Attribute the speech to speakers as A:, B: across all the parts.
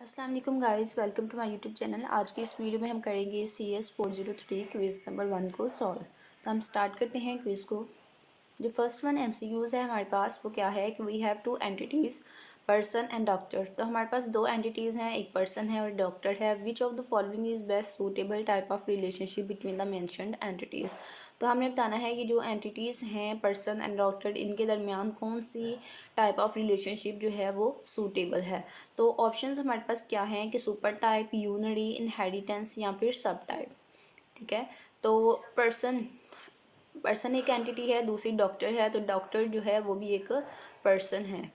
A: अस्सलाम वालेकुम guys, welcome to my YouTube channel. आज की इस वीडियो में हम करेंगे CS 403 क्विज़ नंबर 1 को सॉल्व। तो हम स्टार्ट करते हैं क्विज़ को। जो फर्स्ट वन MCQs है हमारे पास वो क्या है कि we have two entities, person and doctor. तो हमारे पास दो एंटिटीज़ हैं, एक पर्सन है और डॉक्टर है। Which of the following is best suitable type of relationship between the mentioned entities. तो हमने बताना है कि जो एंटिटीज़ हैं पर्सन एंड डॉक्टर, इनके दरमियान कौन सी टाइप ऑफ रिलेशनशिप जो है वो सूटेबल है। तो ऑप्शंस हमारे पास क्या हैं कि सुपर टाइप, यूनरी, इनहेरिटेंस या फिर सब टाइप। ठीक है, तो पर्सन एक एंटिटी है, दूसरी डॉक्टर है। तो डॉक्टर जो है वो भी एक पर्सन है,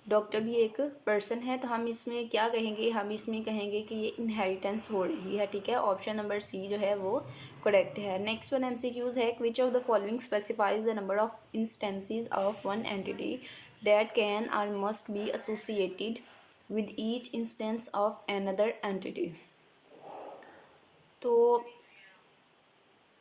A: डॉक्टर भी एक पर्सन है। तो हम इसमें क्या कहेंगे, हम इसमें कहेंगे कि ये इनहेरिटेंस हो रही है। ठीक है, ऑप्शन नंबर सी जो है वो करेक्ट है। नेक्स्ट वन MCQs है, which of the following specifies the number of instances of one entity that can or must be associated with each instance of another entity. तो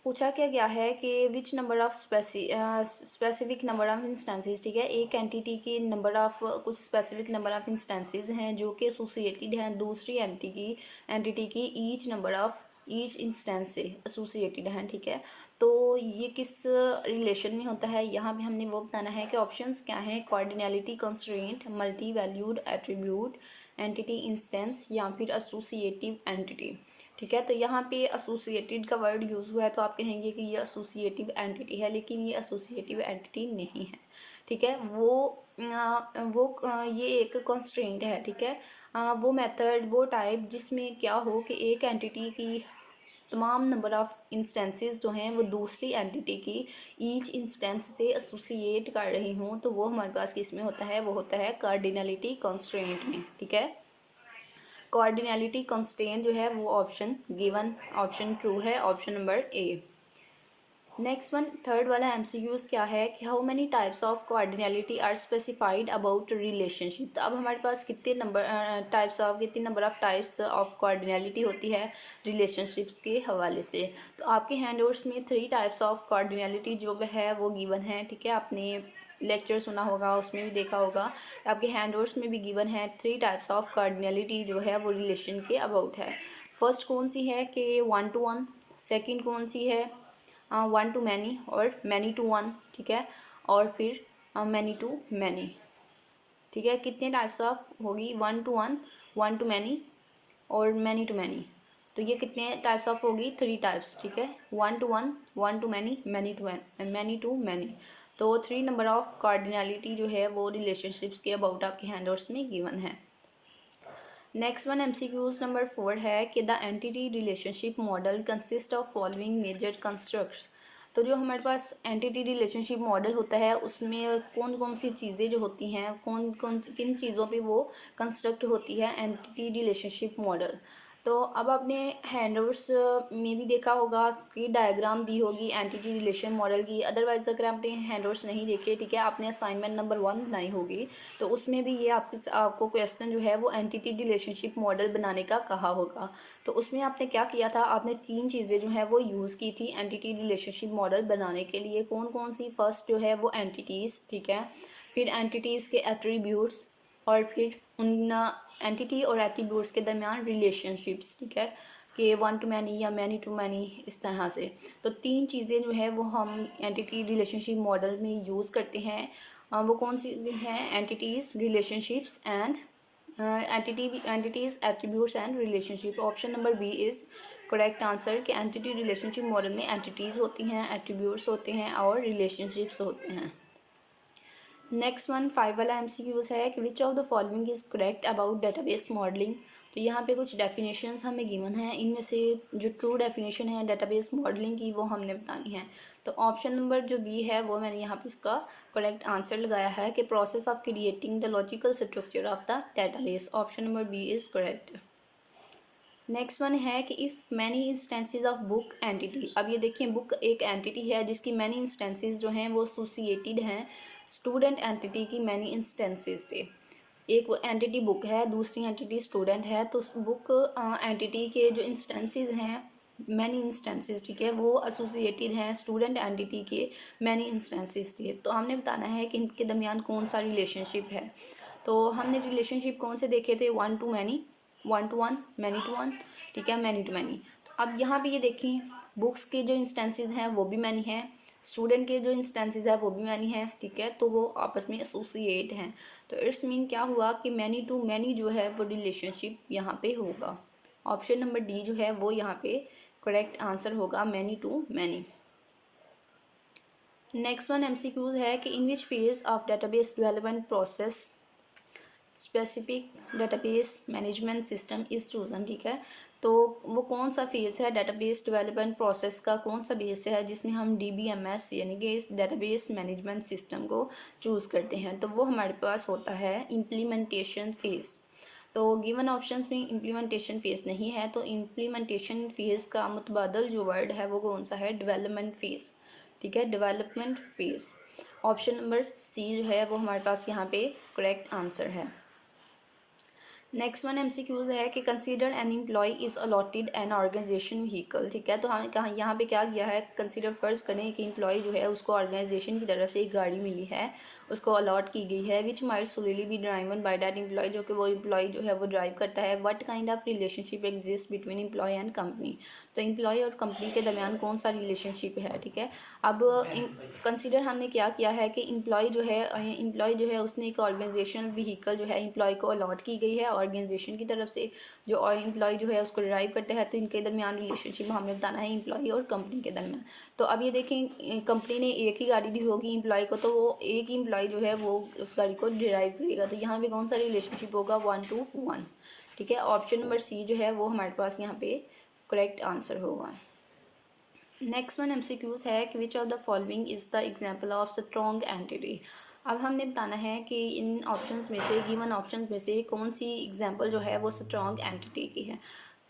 A: पूछा क्या गया है कि which number of specific number of instances. ठीक है, एक entity की नंबर ऑफ कुछ स्पेसिफिक नंबर ऑफ इंस्टेंसेस हैं जो कि एसोसिएटेड हैं दूसरी एंटिटी की ईच इंस्टेंस से एसोसिएटेड हैं। ठीक है, तो ये किस रिलेशन में होता है, यहाँ पे हमने वो बताना है कि ऑप्शंस क्या हैं, cardinality constraint, multi valued attribute, entity instance या फिर एसोसिएटिव एंटिटी। ठीक है, तो यहाँ पे एसोसिएटेड का वर्ड यूज़ हुआ है तो आप कहेंगे कि ये एसोसिएटिव एंटिटी है, लेकिन ये एसोसिएटिव एंटिटी नहीं है। ठीक है, ये एक कंस्ट्रेंट है। ठीक है, वो मेथड, वो टाइप जिसमें क्या हो कि एक एंटिटी की तमाम नंबर ऑफ इंस्टेंसेस जो हैं वो दूसरी एंटिटी की ईच इंस्टेंस से एसोसिएट कर रही हों, तो वो हमारे पास किस में होता है, वो होता है कार्डिनलिटी कंस्ट्रेंट में। ठीक है, कोऑर्डिनैलिटी कंस्ट्रेंट जो है वो ऑप्शन गिवन, ऑप्शन ट्रू है, option number A. Next one, third वाला MCQs क्या है कि how many types of cardinality are specified about relationship. तो अब हमारे पास कितने number of types of cardinality होती है रिलेशनशिप्स के हवाले से। तो आपके हैंडआउट्स में 3 टाइप्स ऑफ कोऑर्डिनैलिटी जो है वो गिवन है। ठीक है, आपने लेक्चर सुना होगा, उसमें भी देखा होगा, आपके हैंडआउट्स में भी गिवन है 3 टाइप्स ऑफ कार्डिनलिटी जो है वो रिलेशन के अबाउट है। फर्स्ट कौन सी है कि 1 to 1, सेकंड कौन सी है 1 to मैनी और मैनी टू 1। ठीक है, और फिर मैनी टू मैनी। ठीक है, कितने टाइप्स ऑफ होगी, 1 to 1, 1 to मैनी और मैनी टू मैनी। तो ये कितने टाइप्स ऑफ होगी, 3 टाइप्स। ठीक है, 1 to 1, 1 to many, many to many. तो 3 नंबर ऑफ कार्डिनलिटी जो है वो रिलेशनशिप्स के अबाउट आपके हैंडआउट्स में गिवन है। नेक्स्ट वन MCQs नंबर 4 है कि the entity relationship model consist of following major constructs. तो जो हमारे पास एंटिटी रिलेशनशिप मॉडल होता है उसमें कौन कौन सी चीज़ें जो होती हैं, किन चीज़ों पे वो कंस्ट्रक्ट होती है एंटिटी रिलेशनशिप मॉडल। तो अब आपने हैंडआउट्स में भी देखा होगा कि डायग्राम दी होगी एंटिटी रिलेशन मॉडल की। अदरवाइज अगर आपने हैंडआउट्स नहीं देखे, ठीक है, आपने असाइनमेंट नंबर 1 बनाई होगी तो उसमें भी ये आपको क्वेश्चन जो है वो एंटिटी रिलेशनशिप मॉडल बनाने का कहा होगा। तो उसमें आपने क्या किया था, आपने 3 चीज़ें जो है वो यूज़ की थी एंटिटी रिलेशनशिप मॉडल बनाने के लिए। कौन कौन सी, फर्स्ट जो है वो एंटिटीज़, ठीक है, फिर एंटिटीज़ के एट्रीब्यूट्स और फिर उन एंटिटी और एट्रीब्यूट्स के दरमियान रिलेशनशिप्स। ठीक है, कि 1 to मैनी या मैनी टू मैनी, इस तरह से। तो 3 चीज़ें जो है वो हम एंटिटी रिलेशनशिप मॉडल में यूज़ करते हैं। वो कौन सी हैं, entities, relationships and entities, attributes and relationship. Option number B is correct answer कि एंटिटी रिलेशनशिप मॉडल में एंटिटीज़ होती हैं, एट्रीब्यूट्स होते हैं और रिलेशनशिप्स होते हैं। नेक्स्ट वन 5 वाला MCQs है कि विच of the following is correct about database modelling. तो यहाँ पे कुछ डेफिनेशंस हमें गिवन हैं, इनमें से जो ट्रू डेफिनेशन है डेटाबेस मॉडलिंग की वो हमने बतानी है। तो ऑप्शन नंबर जो बी है वो मैंने यहाँ पे इसका करेक्ट आंसर लगाया है कि process of creating the logical structure of the database. Option number B is correct. Next one है कि if many instances of book entity. अब ये देखिए, बुक एक एंटिटी है जिसकी मैनी इंस्टेंसेस जो हैं वो एसोसिएटेड हैं स्टूडेंट एंटिटी की मैनी इंस्टेंसेस थे। एक वो एंटिटी बुक है, दूसरी एंटिटी स्टूडेंट है। तो बुक एंटिटी के जो इंस्टेंसेस हैं, मैनी इंस्टेंसेस, ठीक है, वो एसोसिएटेड हैं स्टूडेंट एंटिटी के मैनी इंस्टेंसेस थे। तो हमने बताना है कि इनके दरमियान कौन सा रिलेशनशिप है। तो हमने रिलेशनशिप कौन से देखे थे, 1 to many one to one, many to one, ठीक है, मैनी टू मैनी। तो अब यहाँ पे ये देखें, बुक्स के जो इंस्टेंसेस हैं वो भी मैनी हैं, स्टूडेंट के जो इंस्टेंसेस है वो भी मैनी है, ठीक है, तो वो आपस में एसोसिएट हैं। तो इट्स मीन क्या हुआ कि मैनी टू मैनी जो है वो रिलेशनशिप यहाँ पे होगा। ऑप्शन नंबर डी जो है वो यहाँ पे करेक्ट आंसर होगा, many to many. Next one MCQs है कि in which phase of database development process specific database management system is chosen, ठीक है, तो वो कौन सा फेज़ है डेटाबेस डेवलपमेंट प्रोसेस का, कौन सा बेस है जिसमें हम DBMS यानी कि इस डेटाबेस मैनेजमेंट सिस्टम को चूज़ करते हैं। तो वो हमारे पास होता है इम्प्लीमेंटेशन फेज़। तो गिवन ऑप्शंस में इम्प्लीमेंटेशन फेज़ नहीं है, तो इम्प्लीमेंटेशन फेज़ का मुतबादल जो वर्ड है वो कौन सा है, डेवलपमेंट फेज़, ठीक है, development phase. Option number C जो है वो हमारे पास यहाँ पे करेक्ट आंसर है। नेक्स्ट वन एमसीक्यूज है कि consider an employee is allotted an organization vehicle, ठीक है, तो हमें कहाँ यहाँ पे क्या किया है, कंसीडर फर्ज करें कि एम्प्लॉय जो है उसको ऑर्गेनाइजेशन की तरफ से एक गाड़ी मिली है, उसको अलॉट की गई है, which might solely be driven by that employee, जो कि वो एम्प्लॉय जो है वो ड्राइव करता है। What kind of relationship exist between employee and company, तो एम्प्लॉय और कंपनी के दरमियान कौन सा रिलेशनशिप है, ठीक है। अब कंसीडर हमने क्या किया है कि एम्प्लॉय जो है उसने एक ऑर्गेनाइजेशन व्हीकल जो है एम्प्लॉय को अलॉट की गई है ऑर्गेनाइजेशन की तरफ से, जो एम्प्लॉय जो है उसको ड्राइव करते हैं, तो इनके दरमियान रिलेशनशिप हमें बताना है एम्प्लॉय और कंपनी के दरमियान। तो अब ये देखें, कंपनी ने एक ही गाड़ी दी होगी एम्प्लॉय को, तो वो एक ही एम्प्लॉय जो है वो उस गाड़ी को ड्राइव करेगा, तो यहाँ पे कौन सा रिलेशनशिप होगा, 1 to 1, ठीक है। ऑप्शन नंबर सी जो है वो हमारे पास यहाँ पे करेक्ट आंसर होगा। नेक्स्ट वन एमसीक्यूज है कि विच of the following is the example of strong entity. अब हमने बताना है कि इन ऑप्शंस में से, गिवन ऑप्शंस में से कौन सी एग्जांपल जो है वो स्ट्रॉन्ग एंटिटी की है।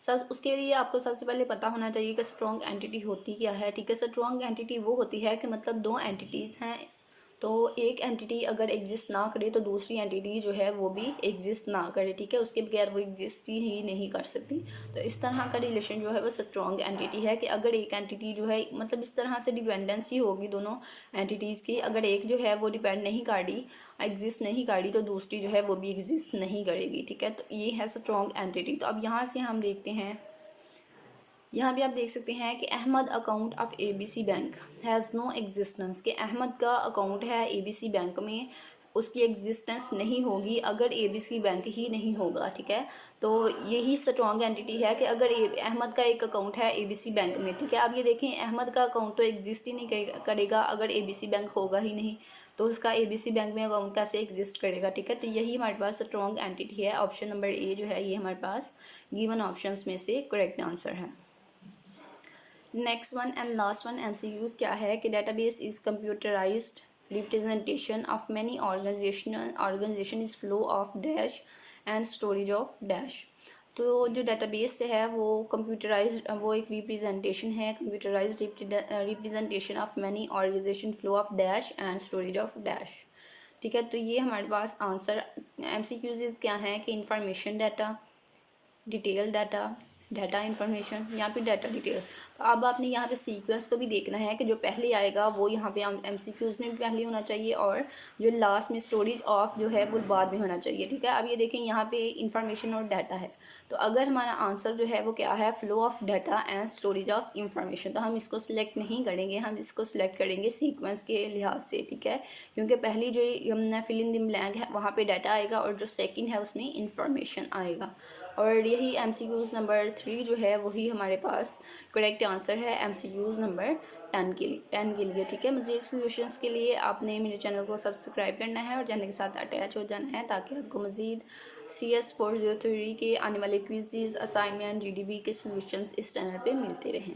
A: सब उसके लिए आपको सबसे पहले पता होना चाहिए कि स्ट्रॉन्ग एंटिटी होती क्या है, ठीक है। स्ट्रॉन्ग एंटिटी वो होती है कि मतलब दो एंटिटीज़ हैं, तो एक एंटिटी अगर एग्जिस्ट ना करे तो दूसरी एंटिटी जो है वो भी एग्जिस्ट ना करे, ठीक है, उसके बगैर वो एग्जिस्ट ही नहीं कर सकती। तो इस तरह का रिलेशन जो है वो स्ट्रॉन्ग एंटिटी है कि अगर एक एंटिटी जो है मतलब इस तरह से डिपेंडेंसी होगी दोनों एंटिटीज़ की, अगर एक जो है वो डिपेंड नहीं कर रही, एग्जिस्ट नहीं कर रही, तो दूसरी जो है वो भी एग्जिस्ट नहीं करेगी, ठीक है। तो ये है स्ट्रॉन्ग एंटिटी। तो अब यहाँ से हम देखते हैं, यहाँ भी आप देख सकते हैं कि Ahmad account of ABC bank has no existence, कि अहमद का अकाउंट है ABC बैंक में, उसकी एग्जिस्टेंस नहीं होगी अगर ABC बैंक ही नहीं होगा, ठीक है। तो यही स्ट्रॉन्ग एंटिटी है कि अगर अहमद का एक अकाउंट है ABC बैंक में, ठीक है। अब ये देखें, अहमद का अकाउंट तो एग्जिस्ट ही नहीं करेगा अगर ABC बैंक होगा ही नहीं, तो उसका ABC बैंक में अकाउंट कैसे एग्जिस्ट करेगा, ठीक है। तो यही हमारे पास स्ट्रॉन्ग एंटिटी है। ऑप्शन नंबर ए जो है ये हमारे पास गिवन ऑप्शंस में से करेक्ट आंसर है। Next one and last one MCQs क्या है कि database is computerised representation of many organisation is flow of dash and storage of dash. तो जो डेटाबेस है वो कंप्यूटराइज्ड, वो एक रिप्रेजेंटेशन है, computerised representation of many organisation, flow of dash and storage of dash, ठीक है। तो ये हमारे पास आंसर एमसीक्यूज क्या हैं कि information data, detail data, data information, यहाँ पे डाटा डिटेल। तो अब आपने यहाँ पे सीक्वेंस को भी देखना है कि जो पहले आएगा वो यहाँ पे एमसीक्यूज में भी पहले होना चाहिए और जो लास्ट में स्टोरेज ऑफ जो है वो बाद में होना चाहिए, ठीक है। अब ये देखें यहाँ पे इन्फॉर्मेशन और डाटा है, तो अगर हमारा आंसर जो है वो क्या है, flow of data and storage of information, तो हम इसको सिलेक्ट नहीं करेंगे, हम इसको सिलेक्ट करेंगे सीक्वेंस के लिहाज से, ठीक है, क्योंकि पहली जो हमने फिल इन द ब्लैंक है वहाँ पे डाटा आएगा और जो सेकंड है उसमें इंफॉर्मेशन आएगा। और यही एमसीक्यूज़ नंबर 3 जो है वही हमारे पास करेक्ट आंसर है एमसीक्यूज़ नंबर 10 के लिए, ठीक है। मज़ीद सॉल्यूशंस के लिए आपने मेरे चैनल को सब्सक्राइब करना है और चैनल के साथ अटैच हो जाना है, ताकि आपको मज़ीद CS 403 के आने वाले क्विज़, असाइनमेंट, GDB के सॉल्यूशंस इस चैनल पे मिलते रहें।